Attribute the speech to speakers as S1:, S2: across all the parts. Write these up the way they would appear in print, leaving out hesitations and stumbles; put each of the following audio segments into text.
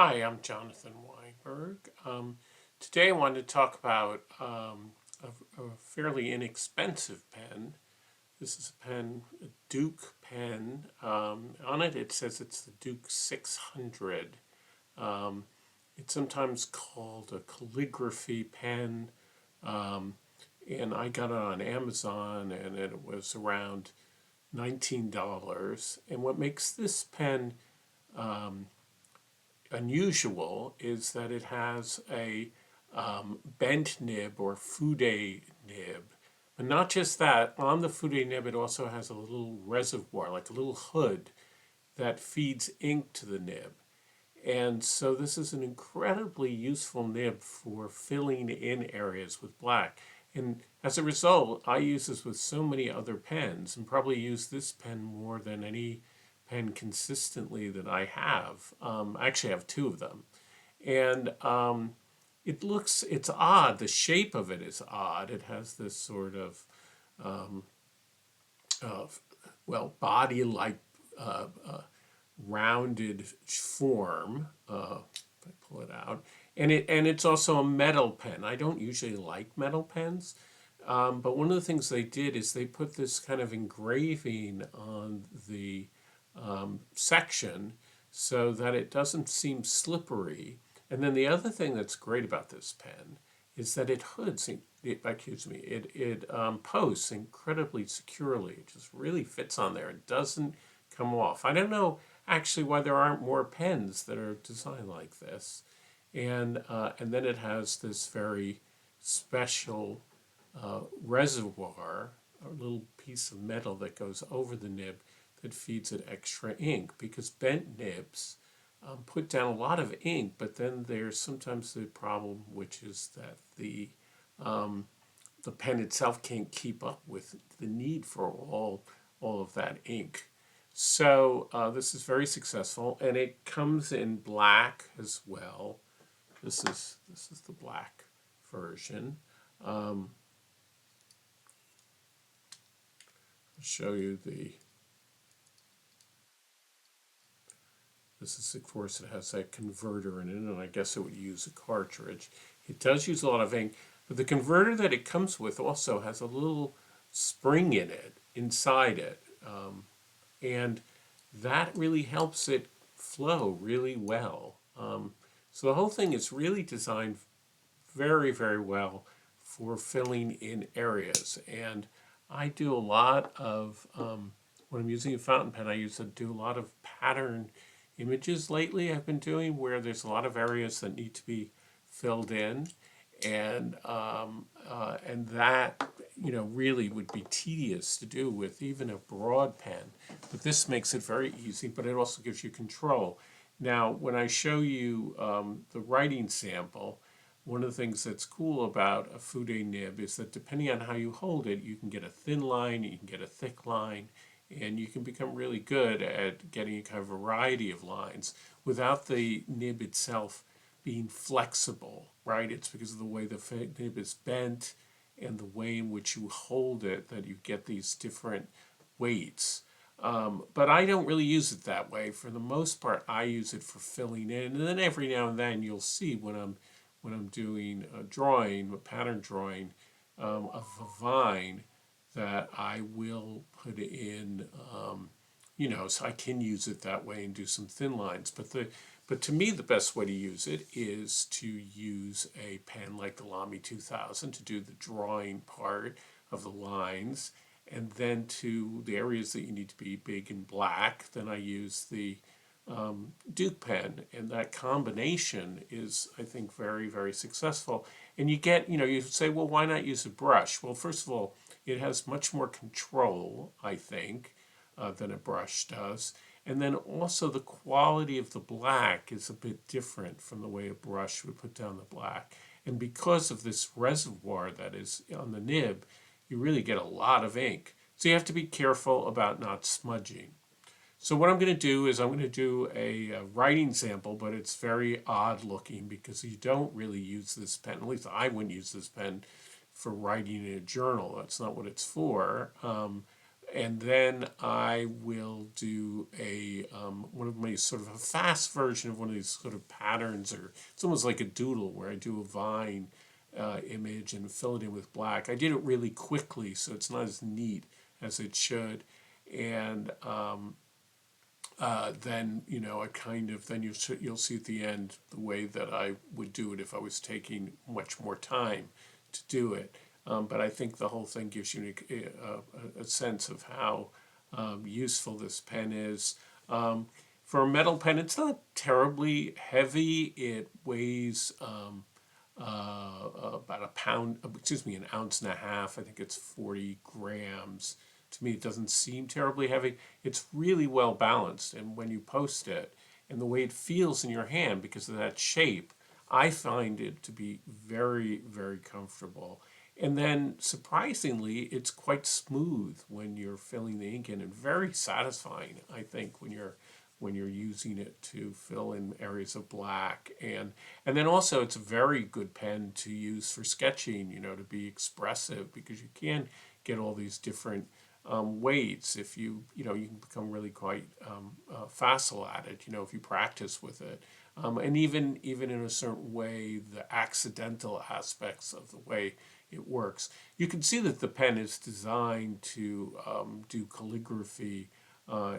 S1: Hi, I'm Jonathan Weinberg. Today I wanted to talk about a fairly inexpensive pen. This is a pen, a Duke pen. On it, it says it's the Duke 600. Um, it's sometimes called a calligraphy pen, um, and I got it on Amazon, and it was around $19. And what makes this pen um, unusual is that it has a bent nib or Fude nib. But not just that, on the Fude nib, it also has a little reservoir, like a little hood that feeds ink to the nib. And so this is an incredibly useful nib for filling in areas with black. And as a result, I use this with so many other pens and probably use this pen more than any pen consistently that I have. I actually have two of them. And it's odd. The shape of it is odd. It has this sort of, um, uh, body like rounded form. If I pull it out, and it's also a metal pen. I don't usually like metal pens, but one of the things they did is they put this kind of engraving on the section so that it doesn't seem slippery. And then the other thing that's great about this pen is that it posts incredibly securely. It just really fits on there. It doesn't come off. I don't know actually why there aren't more pens that are designed like this. And then it has this very special reservoir, a little piece of metal that goes over the nib that feeds it extra ink because bent nibs put down a lot of ink, but then there's sometimes the problem, which is that the pen itself can't keep up with the need for all of that ink. So this is very successful, and it comes in black as well. This is the black version. Um, I'll show you the. This is, of course, it has that converter in it, and I guess it would use a cartridge. It does use a lot of ink, but the converter that it comes with also has a little spring in it, inside it, and that really helps it flow really well. So the whole thing is really designed very, very well for filling in areas. And I do a lot of, when I'm using a fountain pen, I used to do a lot of pattern images lately I've been doing where there's a lot of areas that need to be filled in. And that really would be tedious to do with even a broad pen, but this makes it very easy. But it also gives you control. Now, when I show you the writing sample, one of the things that's cool about a Fude nib is that depending on how you hold it, you can get a thin line, you can get a thick line, and you can become really good at getting a kind of variety of lines without the nib itself being flexible, right? It's because of the way the nib is bent and the way in which you hold it that you get these different weights. But I don't really use it that way. For the most part, I use it for filling in, and then every now and then you'll see when I'm doing a drawing, a pattern drawing of a vine, that I will put in, so I can use it that way and do some thin lines. But to me, the best way to use it is to use a pen like the Lamy 2000 to do the drawing part of the lines, and then to the areas that you need to be big and black, then I use the Duke pen, and that combination is, I think, very, very successful. And you say, well, why not use a brush? Well, first of all, it has much more control, I think, than a brush does. And then also the quality of the black is a bit different from the way a brush would put down the black. And because of this reservoir that is on the nib, you really get a lot of ink. So you have to be careful about not smudging. So what I'm going to do is I'm going to do a writing sample, but it's very odd looking because you don't really use this pen. At least I wouldn't use this pen for writing in a journal. That's not what it's for. and then I will do a one of my sort of a fast version of one of these sort of patterns, or it's almost like a doodle where I do a vine image and fill it in with black. I did it really quickly, so it's not as neat as it should. And then I kind of then you'll see at the end the way that I would do it if I was taking much more time to do it. But I think the whole thing gives you a sense of how useful this pen is. For a metal pen, it's not terribly heavy. It weighs about a pound, excuse me, an ounce and a half. I think it's 40 grams. To me, it doesn't seem terribly heavy. It's really well balanced, and when you post it, and the way it feels in your hand because of that shape, I find it to be very, very comfortable. And then, surprisingly, it's quite smooth when you're filling the ink in, and very satisfying, I think, when you're using it to fill in areas of black. And then also it's a very good pen to use for sketching, to be expressive, because you can get all these different weights. If you can become really quite facile at it, if you practice with it. And even in a certain way, the accidental aspects of the way it works. You can see that the pen is designed to do calligraphy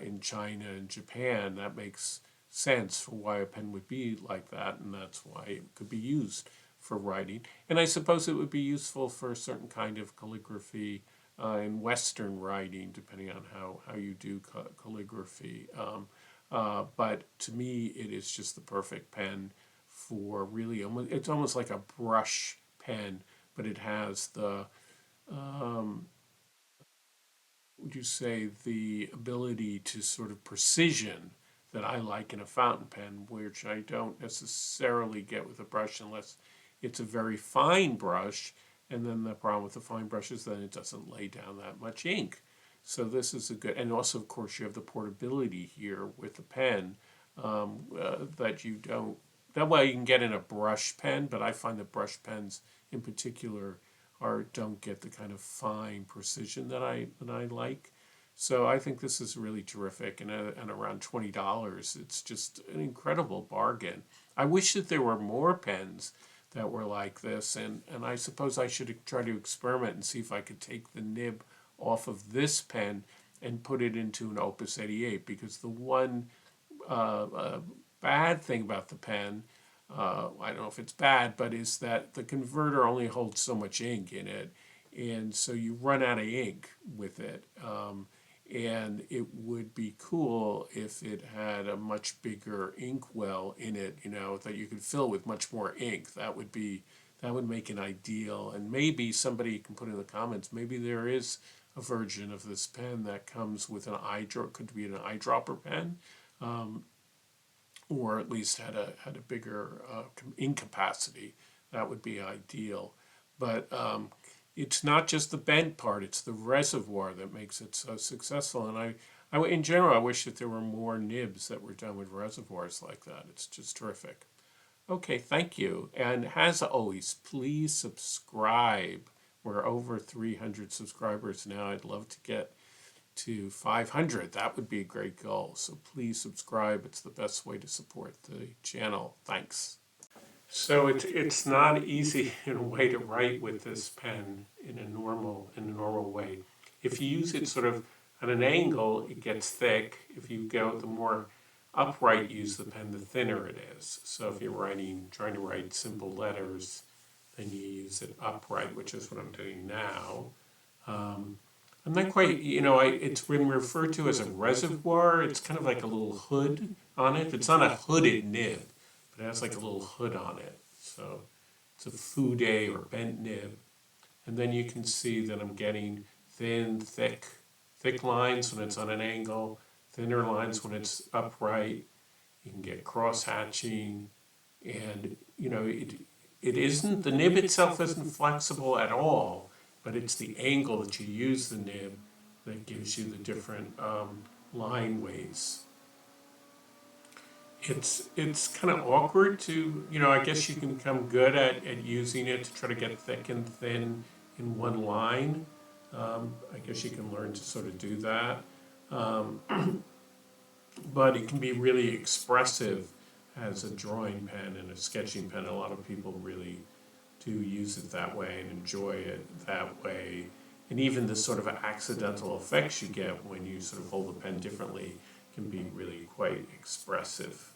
S1: in China and Japan. That makes sense for why a pen would be like that, and that's why it could be used for writing. And I suppose it would be useful for a certain kind of calligraphy in Western writing, depending on how you do calligraphy. But to me, it is just the perfect pen for really it's almost like a brush pen, but it has the would you say, the ability to sort of precision that I like in a fountain pen, which I don't necessarily get with a brush unless it's a very fine brush. And then the problem with the fine brush is then it doesn't lay down that much ink. So this is a good, and also of course you have the portability here with the pen that you don't, that way you can get in a brush pen, but I find that brush pens in particular don't get the kind of fine precision that I like. So I think this is really terrific, and around $20, it's just an incredible bargain. I wish that there were more pens that were like this, and I suppose I should try to experiment and see if I could take the nib off of this pen and put it into an Opus 88, because the one bad thing about the pen, I don't know if it's bad, but is that the converter only holds so much ink in it, and so you run out of ink with it. And it would be cool if it had a much bigger ink well in it, that you could fill with much more ink. That would make it ideal. And maybe somebody can put in the comments, maybe there is a version of this pen that comes with an could be an eyedropper pen, or at least had a bigger ink capacity. That would be ideal. But it's not just the bent part; it's the reservoir that makes it so successful. And in general, I wish that there were more nibs that were done with reservoirs like that. It's just terrific. Okay, thank you. And as always, please subscribe. We're over 300 subscribers now. I'd love to get to 500. That would be a great goal. So please subscribe. It's the best way to support the channel. Thanks. So it's not easy in a way to write with this pen in a normal way. If you use it sort of at an angle, it gets thick. If you go the more upright use the pen, the thinner it is. So if you're trying to write simple letters, then you use it upright, which is what I'm doing now. I'm not quite, it's been referred to as a reservoir. It's kind of like a little hood on it. It's not a hooded nib, but it has like a little hood on it. So it's a fude or bent nib. And then you can see that I'm getting thin, thick lines when it's on an angle, thinner lines when it's upright. You can get cross hatching, and it isn't, the nib itself isn't flexible at all, but it's the angle that you use the nib that gives you the different line ways. It's kind of awkward to, I guess you can become good at using it to try to get thick and thin in one line. I guess you can learn to sort of do that. Um, but it can be really expressive as a drawing pen and a sketching pen. A lot of people really do use it that way and enjoy it that way. And even the sort of accidental effects you get when you sort of hold the pen differently can be really quite expressive.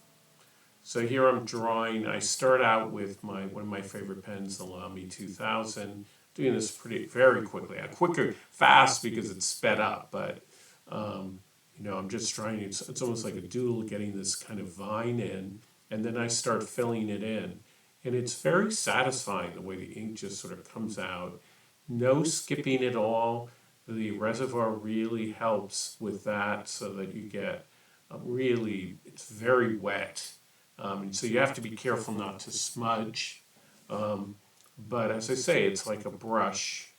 S1: So here I'm drawing. I start out with one of my favorite pens, the Lamy 2000. Doing this very quickly. Quicker, fast because it's sped up, but I'm just trying. It's almost like a doodle, getting this kind of vine in, and then I start filling it in, and it's very satisfying the way the ink just sort of comes out. No skipping at all. The reservoir really helps with that, so that you get it's very wet. And so you have to be careful not to smudge. Um, but as I say, it's like a brush,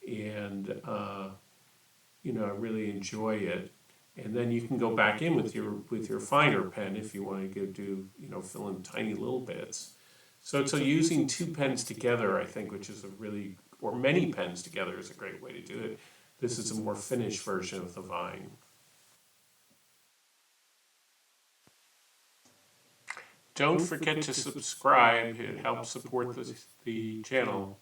S1: and I really enjoy it. And then you can go back in with your finer pen if you want to fill in tiny little bits. So using two pens together, I think, which is or many pens together, is a great way to do it. This is a more finished version of the vine. Don't forget to subscribe. It helps support the channel.